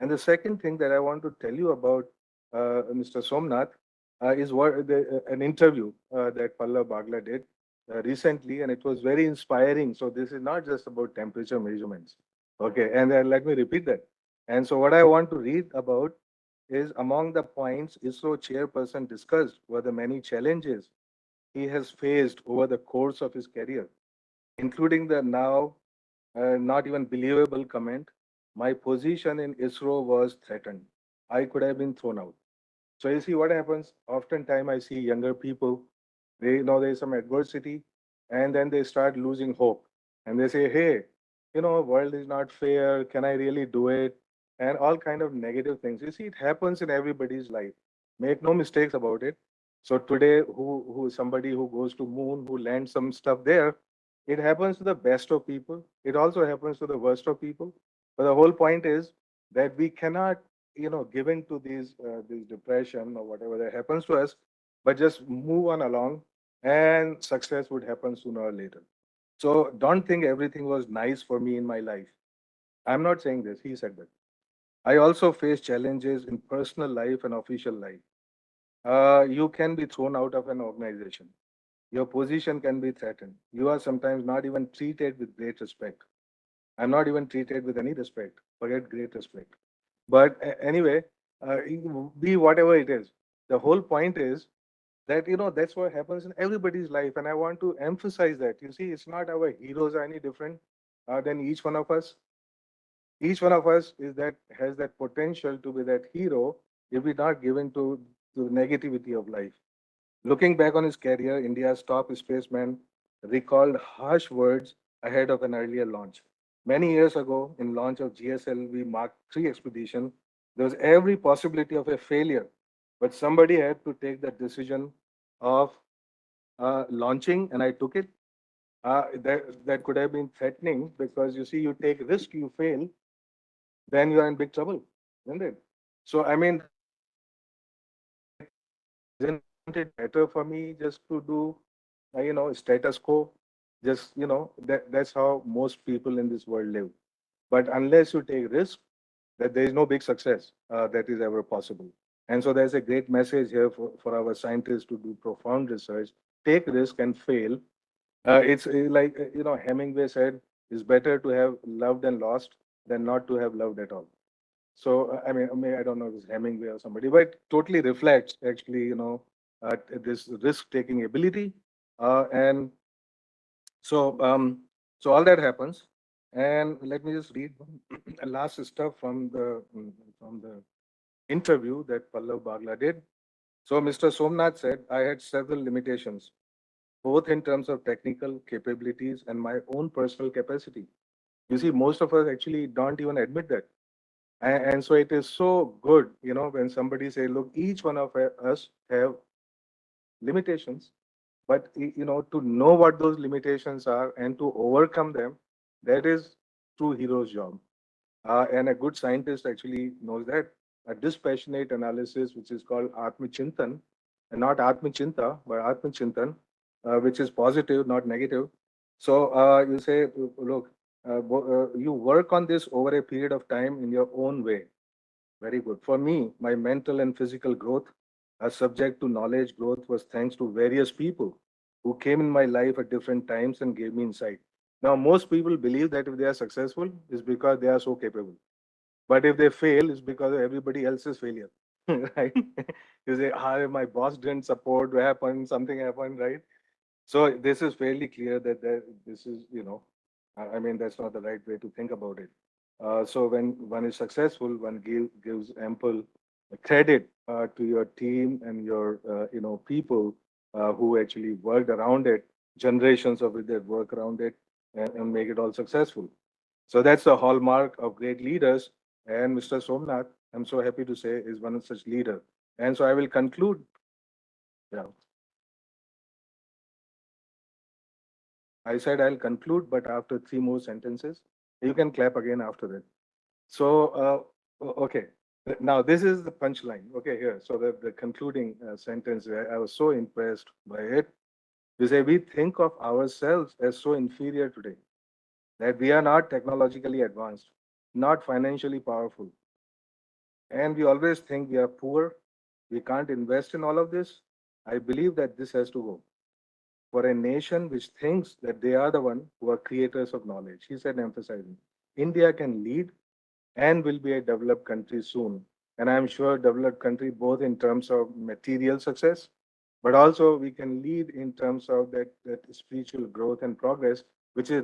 And the second thing that I want to tell you about Mr. Somnath is an interview that Pallav Bagla did recently, and it was very inspiring. So this is not just about temperature measurements. Okay, and let me repeat that. And so what I want to read about is among the points ISRO chairperson discussed were the many challenges he has faced over the course of his career, including the now not even believable comment, my position in ISRO was threatened. I could have been thrown out. So you see what happens? Oftentimes I see younger people, they know there's some adversity, and then they start losing hope. And they say, hey, world is not fair. Can I really do it? And all kind of negative things. You see, it happens in everybody's life. Make no mistakes about it. So today, who somebody who goes to moon, who lands some stuff there, it happens to the best of people. It also happens to the worst of people. But the whole point is that we cannot, give in to these depression or whatever that happens to us, but just move on along, and success would happen sooner or later. So don't think everything was nice for me in my life. I'm not saying this. He said that. I also face challenges in personal life and official life. You can be thrown out of an organization. Your position can be threatened. You are sometimes not even treated with great respect. I'm not even treated with any respect. Forget great respect. But anyway, be whatever it is. The whole point is that that's what happens in everybody's life, and I want to emphasize that. You see, it's not our heroes are any different than each one of us. Each one of us is that has that potential to be that hero if we're not given to the negativity of life. Looking back on his career, India's top spaceman recalled harsh words ahead of an earlier launch. Many years ago, in launch of GSLV Mark III expedition, there was every possibility of a failure, but somebody had to take the decision of launching, and I took it. That could have been threatening because you see, you take risk, you fail, then you are in big trouble, isn't it? So I mean, that's what I want to say. That isn't it better for me just to do, status quo? Just that's how most people in this world live. But unless you take risk, that there is no big success that is ever possible. And so there's a great message here for our scientists to do profound research, take risk and fail. It's like, Hemingway said, it's better to have loved and lost than not to have loved at all. So, I don't know if it's Hemingway or somebody, but it totally reflects actually, this risk-taking ability. And so, so all that happens. And let me just read last stuff from the interview that Pallav Bagla did. So, Mr. Somnath said, I had several limitations, both in terms of technical capabilities and my own personal capacity. You see, most of us actually don't even admit that. And so it is so good, when somebody say, look, each one of us have limitations, but to know what those limitations are and to overcome them, that is true hero's job. And a good scientist actually knows that. A dispassionate analysis, which is called Atmachintan, and not Atmachinta, but Atmachintan, which is positive, not negative. So you say, look, you work on this over a period of time in your own way. Very good. For me, my mental and physical growth as subject to knowledge growth was thanks to various people who came in my life at different times and gave me insight. Now, most people believe that if they are successful, it's because they are so capable. But if they fail, it's because of everybody else's failure. Right? You say, ah, my boss didn't support, what happened, something happened, right? So this is fairly clear that this is, that's not the right way to think about it. So when one is successful, one gives ample credit to your team and your, people who actually worked around it, generations of it that work around it and make it all successful. So that's the hallmark of great leaders. And Mr. Somnath, I'm so happy to say, is one of such leader. And so I will conclude. Yeah. I said I'll conclude, but after three more sentences, you can clap again after that. So, okay. Now this is the punchline. Okay, here. So the concluding sentence, I was so impressed by it. You say, we think of ourselves as so inferior today that we are not technologically advanced, not financially powerful, And we always think we are poor, we can't invest in all of this. I believe that this has to go. For a nation which thinks that they are the one who are creators of knowledge, he said, emphasizing, India can lead and will be a developed country soon. And I'm sure developed country both in terms of material success, but also we can lead in terms of that spiritual growth and progress, which is